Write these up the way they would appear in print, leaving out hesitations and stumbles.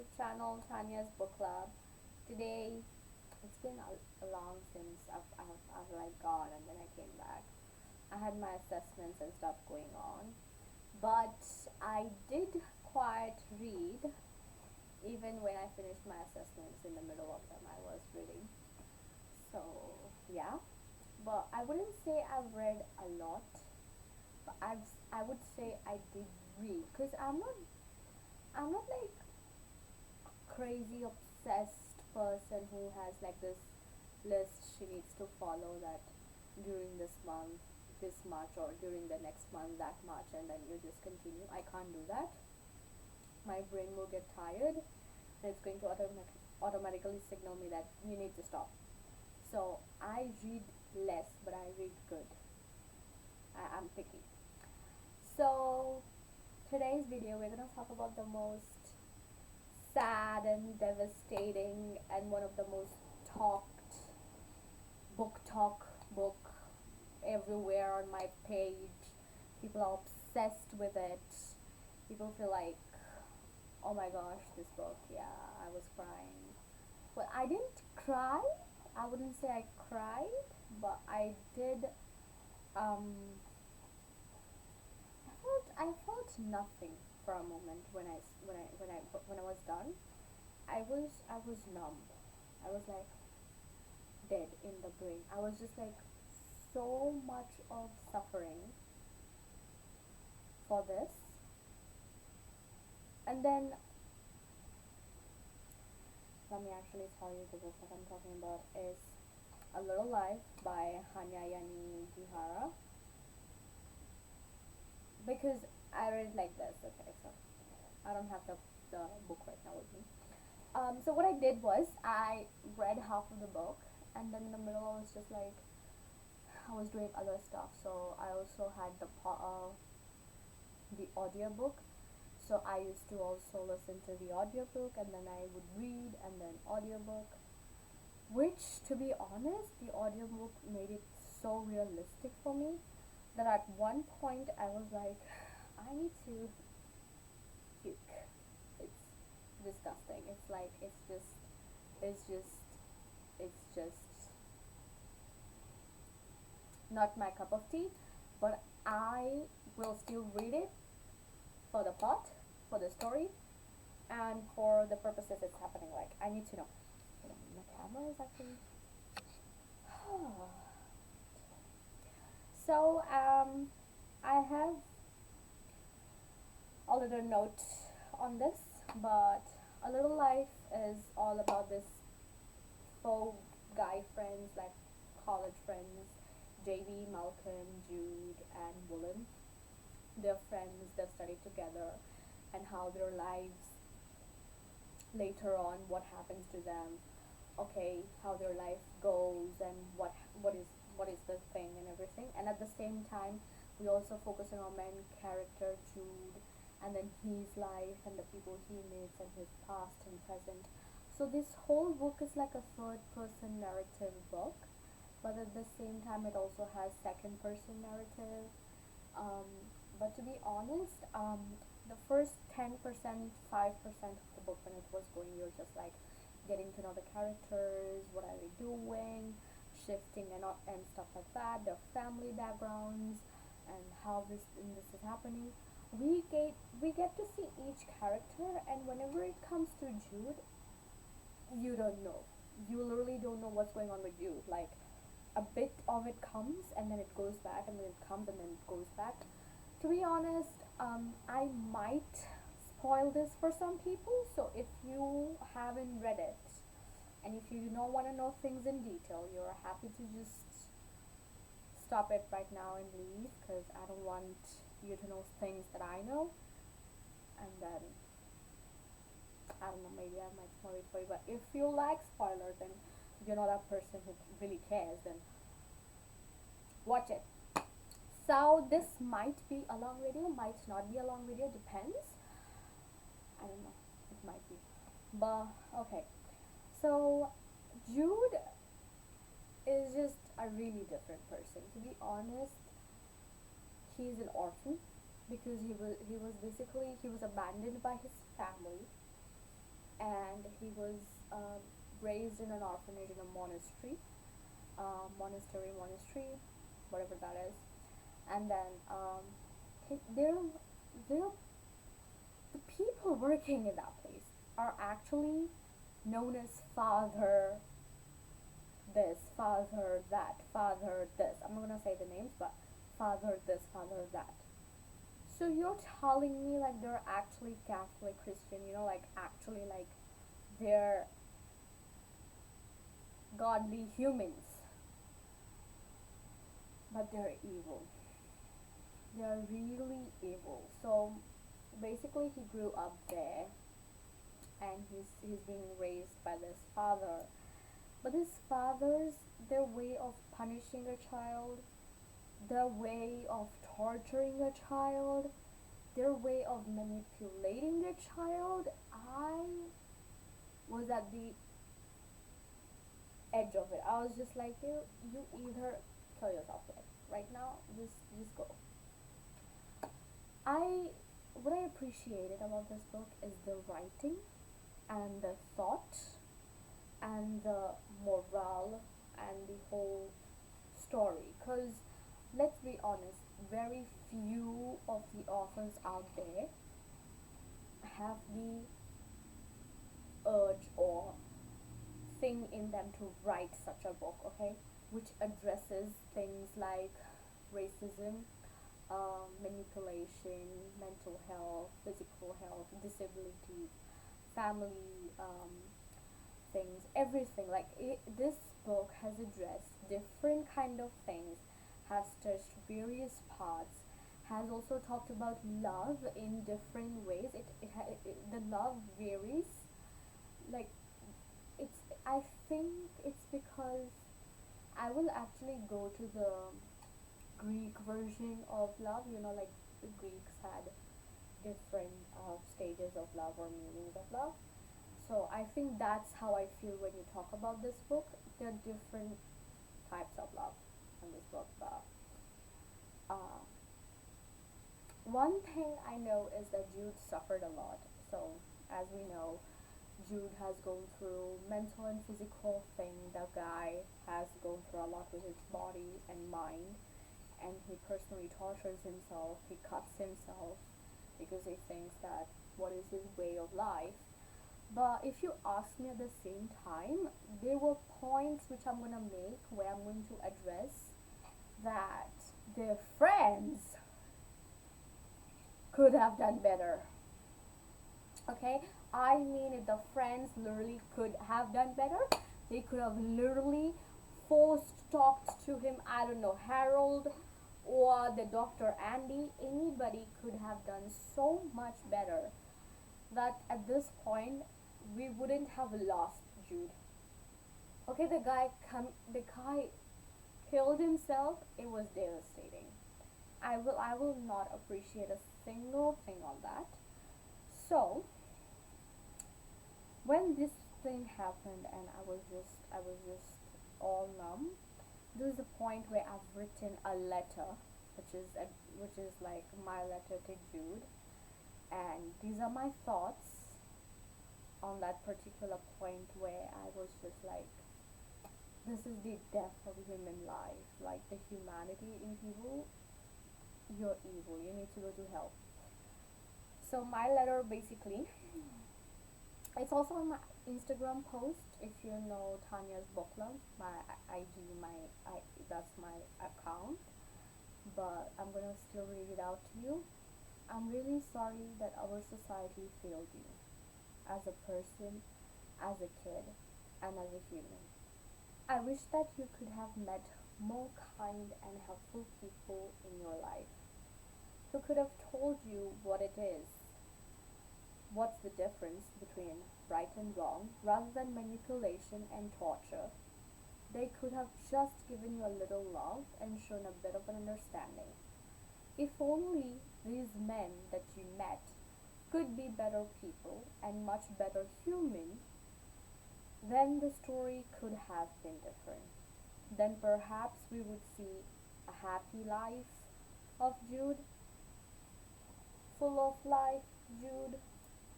YouTube channel, Tanya's Book Club. Today, it's been a long since I've like gone and then I came back. I had my assessments and stuff going on, but I did quite read. Even when I finished my assessments, in the middle of them, I was reading. So yeah, but I wouldn't say I've read a lot, but I would say I did read because I'm not like crazy obsessed person who has like this list she needs to follow, that during this month this much, or during the next month that much, and then you just continue. I can't do that. My brain will get tired and it's going to automatically signal me that you need to stop. So I read less, but I read good. I'm picky. So today's video, we're gonna talk about the most sad and devastating and one of the most talked talk book everywhere on my page. People are obsessed with it. People feel like, oh my gosh, this book, yeah, I was crying. Well, I didn't cry. I wouldn't say I cried, but I did. I felt nothing for a moment when I was done. I was numb. I was like dead in the brain. I was just like so much of suffering for this. And then let me actually tell you, the book that I'm talking about is A Little Life by Hanyayani Gihara, because I read it like this. Okay, so I don't have the book right now with me. So what I did was I read half of the book, and then in the middle I was just like, I was doing other stuff. So I also had the audiobook. So I used to also listen to the audiobook, and then I would read and then audiobook. Which, to be honest, the audiobook made it so realistic for me that at one point I was like, I need to puke. It's disgusting. It's like it's just it's just not my cup of tea. But I will still read it for the plot, for the story, and for the purposes it's happening. Like, I need to know. My camera is actually. So I have a little note on this, but A Little Life is all about this four guy friends, like college friends, JV, Malcolm, Jude, and Woolen. They're friends, they've studied together, and how their lives later on, what happens to them, okay, how their life goes, and what is the thing and everything. And at the same time, we also focus on our main character Jude, and then his life and the people he meets and his past and present. So this whole book is like a third person narrative book, but at the same time it also has second person narrative. um, but to be honest, the first 10%, 5% of the book, when it was going, you're just like getting to know the characters, what are they doing, shifting and stuff like that, their family backgrounds, and how this is happening. We get to see each character, and whenever it comes to Jude, you don't know. You literally don't know what's going on with Jude. Like, a bit of it comes and then it goes back, and then it comes and then it goes back. To be honest, I might spoil this for some people, so if you haven't read it and if you don't want to know things in detail, you're happy to just stop it right now and leave, because I don't want you to know things that I know, and then I don't know, maybe I might spoil it for you. But if you like spoilers and you're not that person who really cares, then watch it. So this might be a long video, might not be a long video, depends. I don't know, it might be. But okay, so Jude is just a really different person. To be honest, he's an orphan because he was abandoned by his family, he was raised in an orphanage in a monastery, whatever that is. And then they're the people working in that place are actually known as father this, father that, father this. I'm not gonna say the names, but father this, father that. So you're telling me like they're actually Catholic Christian, like actually like they're godly humans, but they're evil. They're really evil. So basically, he grew up there, and he's being raised by this father. But these fathers, their way of punishing a child, their way of torturing a child, their way of manipulating a child, I was at the edge of it. I was just like, you either kill yourself, like right now, just go. I what I appreciated about this book is the writing and the thought and the morale and the whole story. Because let's be honest, very few of the authors out there have the urge or thing in them to write such a book, okay, which addresses things like racism, manipulation, mental health, physical health, disability, family things, everything. Like this book has addressed different kind of things, has touched various parts, has also talked about love in different ways. The love varies. Like it's I think it's because I will actually go to the Greek version of love. Like the Greeks had different stages of love or meanings of love. So I think that's how I feel when you talk about this book. There are different types of love in this book. But uh, one thing I know is that Jude suffered a lot. So as we know, Jude has gone through mental and physical thing. The guy has gone through a lot with his body and mind, and he personally tortures himself. He cuts himself because he thinks that what is his way of life. But if you ask me at the same time, there were points which I'm gonna make where I'm going to address that their friends could have done better. Okay, I mean, if the friends literally could have done better, they could have literally forced talked to him. I don't know, Harold or the Dr. Andy, anybody could have done so much better that at this point we wouldn't have lost Jude. Okay, the guy killed himself. It was devastating. I will not appreciate a single thing on that. So when this thing happened and I was just all numb, there was a point where I've written a letter, which is like my letter to Jude, and these are my thoughts on that particular point where I was just like, this is the death of human life, like the humanity in people. You're evil. You need to go to hell. So my letter basically, it's also on my Instagram post. If you know Tanya's book club, my IG, that's my account. But I'm gonna still read it out to you. I'm really sorry that our society failed you as a person, as a kid, and as a human. I wish that you could have met more kind and helpful people in your life who could have told you what it is, what's the difference between right and wrong, rather than manipulation and torture. They could have just given you a little love and shown a bit of an understanding. If only these men that you met could be better people and much better human, then the story could have been different. Then perhaps we would see a happy life of Jude, full of life Jude,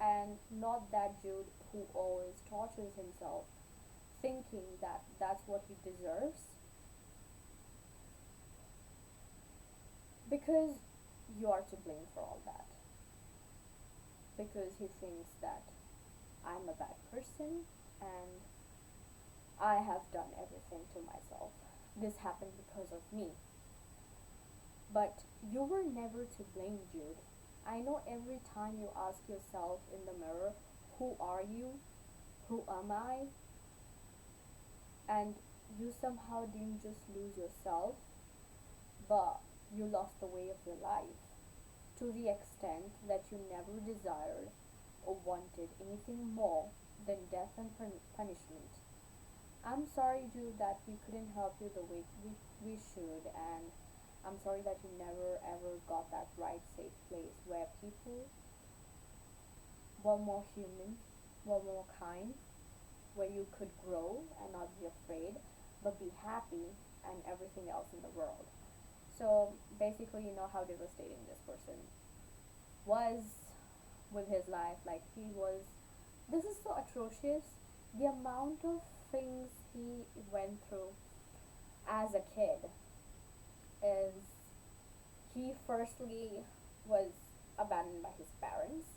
and not that Jude who always tortures himself thinking that that's what he deserves, because you are to blame for all that, because he thinks that I'm a bad person and I have done everything to myself. This happened because of me. But you were never to blame, Jude. I know every time you ask yourself in the mirror, who are you? Who am I? And you somehow didn't just lose yourself, but you lost the way of your life to the extent that you never desired or wanted anything more than death and punishment. I'm sorry, Jude, that we couldn't help you the way we should, and I'm sorry that you never ever got that right safe place where people were more human, were more kind, where you could grow and not be afraid, but be happy and everything else in the world. So basically, you know how devastating this person was with his life. Like, he was, this is so atrocious. The amount of things he went through as a kid is, he firstly was abandoned by his parents.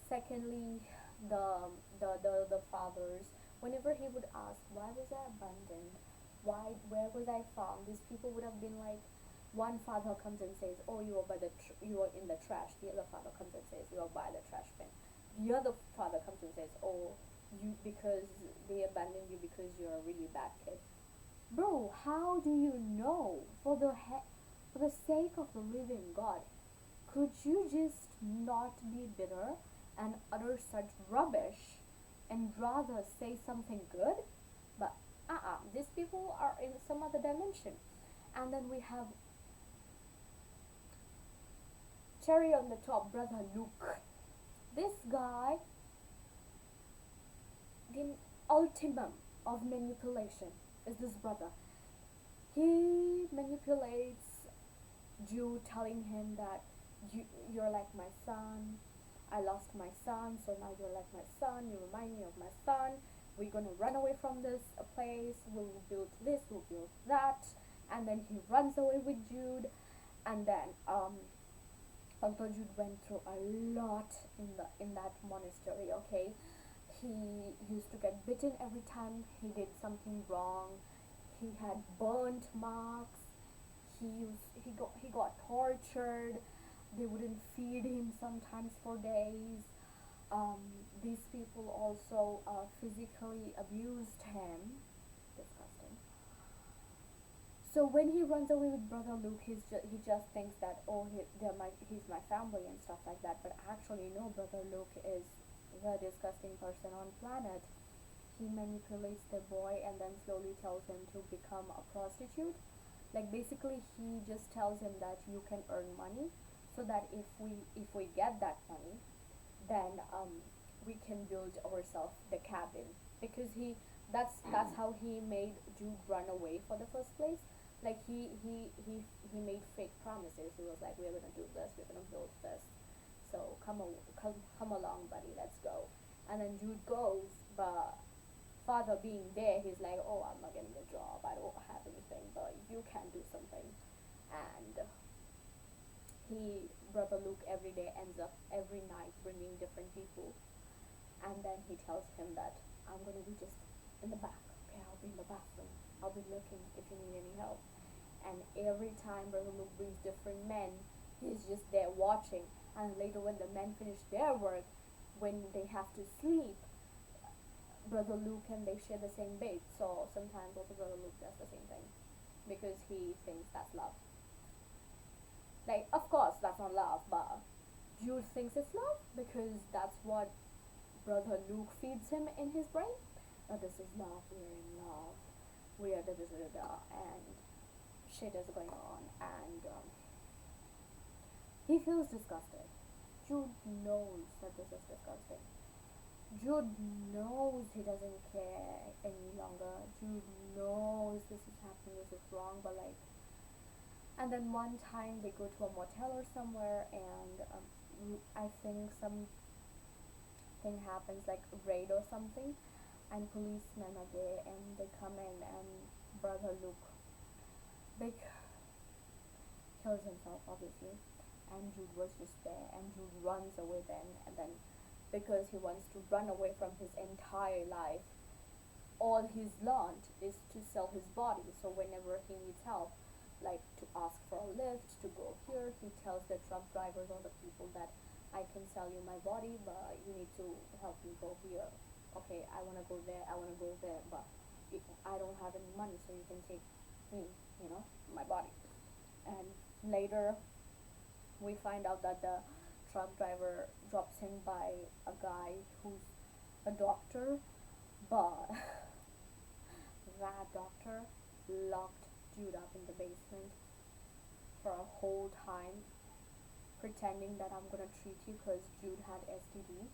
Secondly, the fathers, whenever he would ask, why was I abandoned, where was I found, these people would have been like, one father comes and says, oh, you were you were in the trash. The other father comes and says, you were by the trash bin. The other father comes and says, oh, you, because they abandoned you because you're a really bad kid. Bro, how do you know? For the sake of the living God, could you just not be bitter and utter such rubbish and rather say something good? But these people are in some other dimension. And then we have cherry on the top, brother Luke. This guy, the ultimate of manipulation, is this brother. He manipulates Jude, telling him that you're like my son. I lost my son, so now you're like my son. You remind me of my son. We're gonna run away from this place. We'll build this. We'll build that. And then he runs away with Jude. And then, although Jude went through a lot in that monastery, okay, he used to get bitten every time he did something wrong. He had burnt marks. He got tortured. They wouldn't feed him sometimes for days. These people also physically abused him. Disgusting. So when he runs away with brother Luke, he just thinks that, oh, he's my family and stuff like that. But actually, no, brother Luke is the disgusting person on planet. He manipulates the boy and then slowly tells him to become a prostitute. Like, basically, he just tells him that you can earn money, so that if we get that money, then we can build ourselves the cabin, because that's how he made Jude run away for the first place. Like, he made fake promises. He was like, we're gonna do this, we're gonna build this, so come along, buddy, let's go. And then Jude goes, but father being there, he's like, oh, I'm not getting a job, I don't have anything, but you can do something. And brother Luke, every day ends up every night bringing different people, and then he tells him that I'm gonna be just in the back, okay, I'll be in the bathroom, I'll be looking if you need any help. And every time brother Luke brings different men, he's just there watching. And later, when the men finish their work, when they have to sleep, brother Luke and they share the same bed. So sometimes also brother Luke does the same thing, because he thinks that's love. Like, of course that's not love, but Jude thinks it's love because that's what brother Luke feeds him in his brain. That this is love, we're in love, we are da da da da da, and shit is going on, and he feels disgusted. Jude knows that this is disgusting. Jude knows he doesn't care any longer. Jude knows this is happening, this is wrong, but like, and then one time they go to a motel or somewhere, and I think some thing happens, like a raid or something, and policemen are there and they come in, and brother Luke big kills himself obviously, and Jude was just there, and Jude runs away then, and then because he wants to run away from his entire life, all he's learned is to sell his body. So whenever he needs help, like to ask for a lift, to go here, he tells the truck drivers or the people that I can sell you my body, but you need to help me go here. Okay, I want to go there, I want to go there, but I don't have any money, so you can take me, my body. And later, we find out that the truck driver drops him by a guy who's a doctor, but that doctor locked Jude up in the basement for a whole time, pretending that I'm gonna treat you because Jude had STD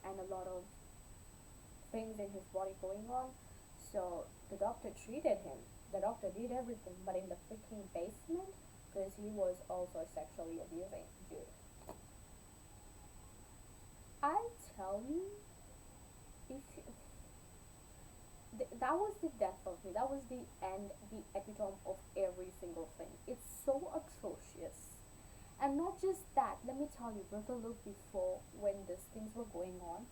and a lot of things in his body going on. So the doctor treated him. The doctor did everything, but in the freaking basement, because he was also sexually abusing Jude. I tell you, if you, that was the death of me. That was the end, the epitome of every single thing. It's so atrocious. And not just that, let me tell you, Brother Luke, before, when these things were going on,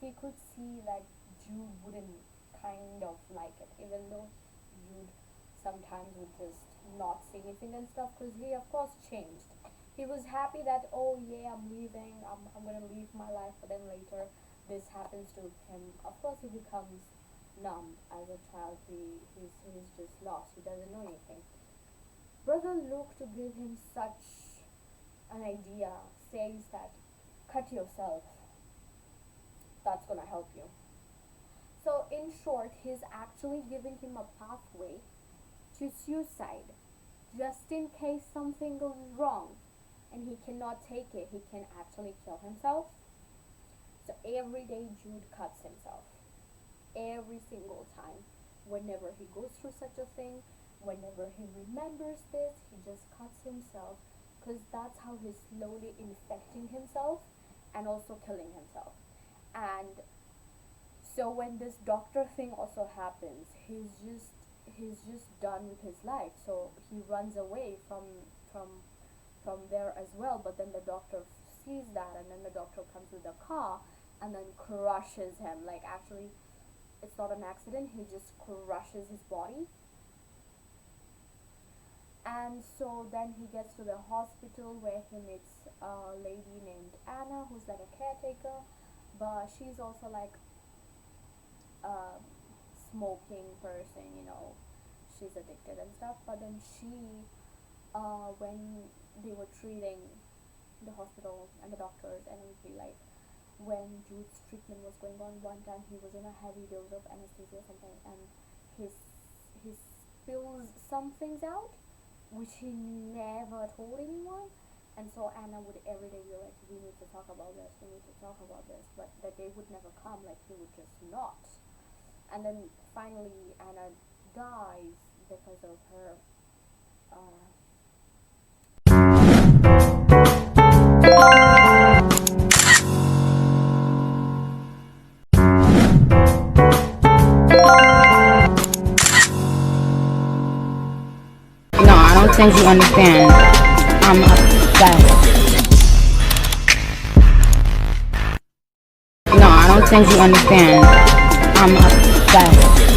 he could see that Jude wouldn't kind of like it, even though Jude sometimes would just not say anything and stuff, because he of course changed. He was happy that, oh yeah, I'm leaving, I'm gonna leave my life, but then later this happens to him. Of course he becomes numb as a child. He's just lost, he doesn't know anything. Brother Luke, to give him such an idea, says that cut yourself, that's gonna help you. So in short, he's actually giving him a pathway to suicide, just in case something goes wrong and he cannot take it, he can actually kill himself. So every day Jude cuts himself, every single time. Whenever he goes through such a thing, whenever he remembers this, he just cuts himself, because that's how he's slowly infecting himself and also killing himself. And so when this doctor thing also happens, he's just done with his life. So he runs away from there as well. But then the doctor sees that, and then the doctor comes with a car and then crushes him. Like, actually, it's not an accident. He just crushes his body. And so then he gets to the hospital where he meets a lady named Anna, who's like a caretaker, but she's also like a smoking person, she's addicted and stuff. But then she, when they were treating the hospital and the doctors and everything, like when Jude's treatment was going on, one time he was in a heavy dose of anesthesia or something, and he spills some things out which he never told anyone. And so Anna would every day be like, we need to talk about this, we need to talk about this, but the day would never come, like he would just not. And then finally Anna dies because of her No, I don't think you understand. I'm obsessed. No, I don't think you understand. I'm obsessed.